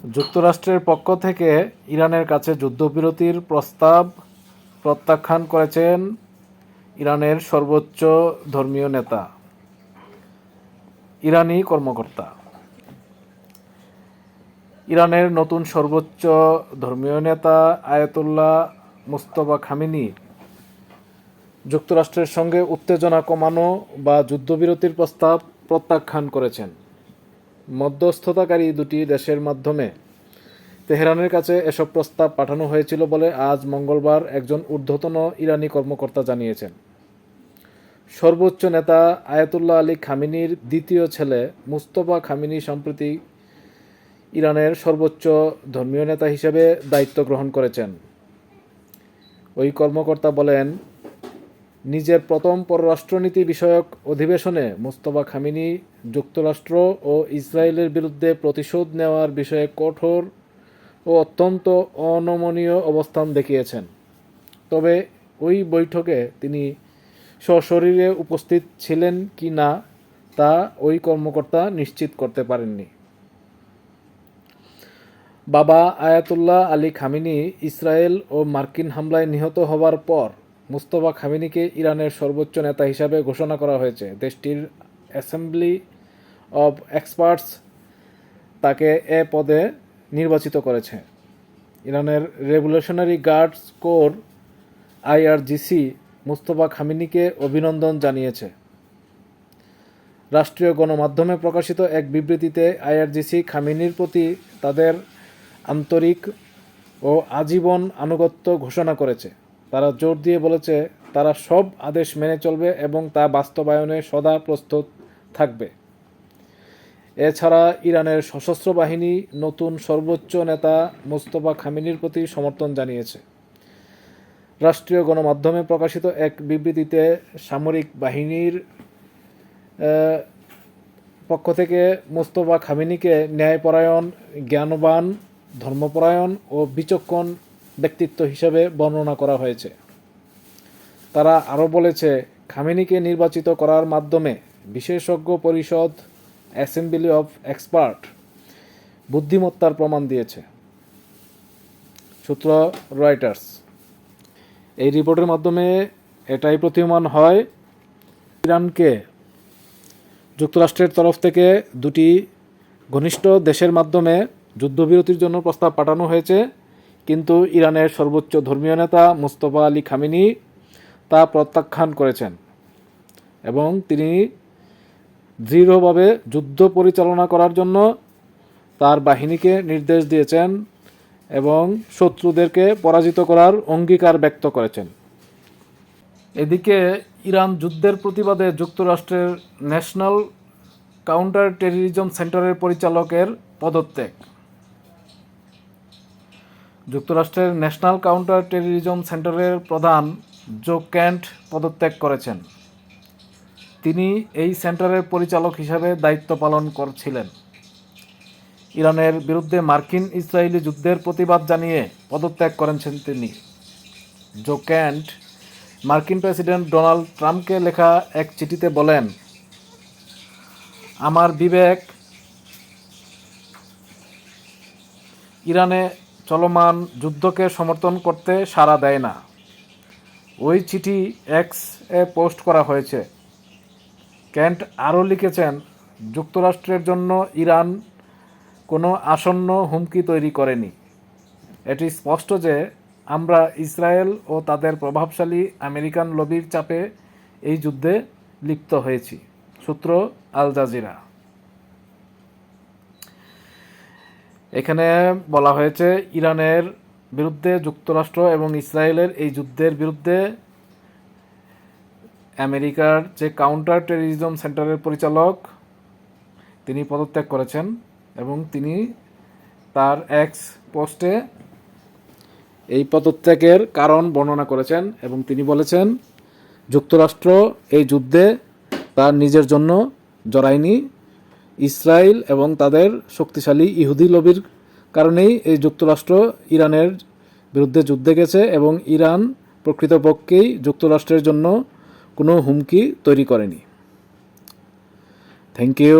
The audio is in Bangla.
যুক্তরাষ্ট্রের পক্ষ থেকে ইরানের কাছে যুদ্ধবিরতির প্রস্তাব প্রত্যাখ্যান করেছেন ইরানের সর্বোচ্চ ধর্মীয় নেতা, ইরানি কর্মকর্তা। ইরানের নতুন সর্বোচ্চ ধর্মীয় নেতা আয়াতুল্লাহ মুজতবা খামেনি যুক্তরাষ্ট্রের সঙ্গে উত্তেজনা কমানো বা যুদ্ধবিরতির প্রস্তাব প্রত্যাখ্যান করেছেন। মধ্যস্থতাকারী দুটি দেশের মাধ্যমে তেহরানের কাছে এসব প্রস্তাব পাঠানো হয়েছিল বলে আজ মঙ্গলবার একজন ঊর্ধ্বতন ইরানি কর্মকর্তা জানিয়েছেন। সর্বোচ্চ নেতা আয়াতুল্লাহ আলী খামেনির দ্বিতীয় ছেলে মুজতবা খামেনি সম্প্রতি ইরানের সর্বোচ্চ ধর্মীয় নেতা হিসেবে দায়িত্ব গ্রহণ করেছেন। ওই কর্মকর্তা বলেন, নিজের প্রথম পররাষ্ট্রনীতি বিষয়ক অধিবেশনে মুজতবা খামেনি যুক্তরাষ্ট্র ও ইসরায়েলের বিরুদ্ধে প্রতিশোধ নেওয়ার বিষয়ে কঠোর ও অত্যন্ত অনমনীয় অবস্থান দেখিয়েছেন। তবে ওই বৈঠকে তিনি সশরীরে উপস্থিত ছিলেন কি না তা ওই কর্মকর্তা নিশ্চিত করতে পারেননি। বাবা আয়াতুল্লাহ আলী খামেনি ইসরায়েল ও মার্কিন হামলায় নিহত হওয়ার পর মুজতবা খামেনিকে ইরানের সর্বোচ্চ নেতা হিসাবে ঘোষণা করা হয়েছে। দেশটির অ্যাসেম্বলি অব এক্সপার্টস তাকে এ পদে নির্বাচিত করেছে। ইরানের revolutionary guards corps IRGC Mojtaba খামেনিকে অভিনন্দন জানিয়েছে। রাষ্ট্রীয় গণমাধ্যমে প্রকাশিত এক বিবৃতিতে আইআরজিসি খামেনির প্রতি তাদের আন্তরিক ও আজীবন আনুগত্য ঘোষণা করেছে। তারা জোর দিয়ে বলেছে, তারা সব আদেশ মেনে চলবে এবং তা বাস্তবায়নে সদা প্রস্তুত থাকবে। এছাড়া ইরানের সশস্ত্র বাহিনী নতুন সর্বোচ্চ নেতা মুজতবা খামেনির প্রতি সমর্থন জানিয়েছে। রাষ্ট্রীয় গণমাধ্যমে প্রকাশিত এক বিবৃতিতে সামরিক বাহিনীর পক্ষ থেকে মুজতবা খামেনিকে ন্যায়পরায়ণ, জ্ঞানবান, ধর্মপরায়ণ ও বিচক্ষণ ব্যক্তিত্ব হিসেবে বর্ণনা করা হয়েছে। তারা আরও বলেছে, খামেনিকে নির্বাচিত করার মাধ্যমে বিশেষজ্ঞ পরিষদ অ্যাসেম্বলি অব এক্সপার্ট বুদ্ধিমত্তার প্রমাণ দিয়েছে। সূত্র রয়টার্স। এই রিপোর্টের মাধ্যমে এটাই প্রতীয়মান হয়, ইরানকে যুক্তরাষ্ট্রের তরফ থেকে দুটি ঘনিষ্ঠ দেশের মাধ্যমে যুদ্ধবিরতির জন্য প্রস্তাব পাঠানো হয়েছে, কিন্তু ইরানের সর্বোচ্চ ধর্মীয় নেতা মুজতবা আলী খামেনি তা প্রত্যাখ্যান করেছেন এবং তিনি দৃঢ়ভাবে যুদ্ধ পরিচালনা করার জন্য তার বাহিনীকে নির্দেশ দিয়েছেন এবং শত্রুদেরকে পরাজিত করার অঙ্গীকার ব্যক্ত করেছেন। এদিকে ইরান যুদ্ধের প্রতিবাদে যুক্তরাষ্ট্রের ন্যাশনাল কাউন্টার টেররিজম সেন্টারের পরিচালকের পদত্যাগ। যুক্তরাষ্ট্রের ন্যাশনাল কাউন্টার টেররিজম সেন্টারের প্রধান জো কেন্ট পদত্যাগ করেছেন। তিনি এই সেন্টারের পরিচালক হিসাবে দায়িত্ব পালন করছিলেন। ইরানের বিরুদ্ধে মার্কিন ইসরায়েলি যুদ্ধের প্রতিবাদ জানিয়ে পদত্যাগ করেছেন তিনি। জো কেন্ট মার্কিন প্রেসিডেন্ট ডোনাল্ড ট্রাম্পকে লেখা এক চিঠিতে বলেন, আমার বিবেক ইরানে চলমান যুদ্ধকে সমর্থন করতে সাড়া দেয় না। ওই চিঠি এক্স এ পোস্ট করা হয়েছে। কেন্ট আরও লিখেছেন, যুক্তরাষ্ট্রের জন্য ইরান কোনো আসন্ন হুমকি তৈরি করেনি। এটি স্পষ্ট যে আমরা ইসরায়েল ও তাদের প্রভাবশালী আমেরিকান লবির চাপে এই যুদ্ধে লিপ্ত হয়েছি। সূত্র আল জাজিরা। এখানে বলা হয়েছে, ইরানের বিরুদ্ধে যুক্তরাষ্ট্র এবং ইসরায়েলের এই যুদ্ধের বিরুদ্ধে আমেরিকার যে কাউন্টার টেররিজম সেন্টারের পরিচালক তিনি পদত্যাগ করেছেন এবং তিনি তার এক্স পোস্টে এই পদত্যাগের কারণ বর্ণনা করেছেন এবং তিনি বলেছেন, যুক্তরাষ্ট্র এই যুদ্ধে তার নিজের জন্য জড়ায়নি, ইসরায়েল এবং তাদের শক্তিশালী ইহুদি লবির কারণেই এই যুক্তরাষ্ট্র ইরানের বিরুদ্ধে যুদ্ধে গেছে এবং ইরান প্রকৃতপক্ষেই যুক্তরাষ্ট্রের জন্য কোনো হুমকি তৈরি করেনি। Thank you.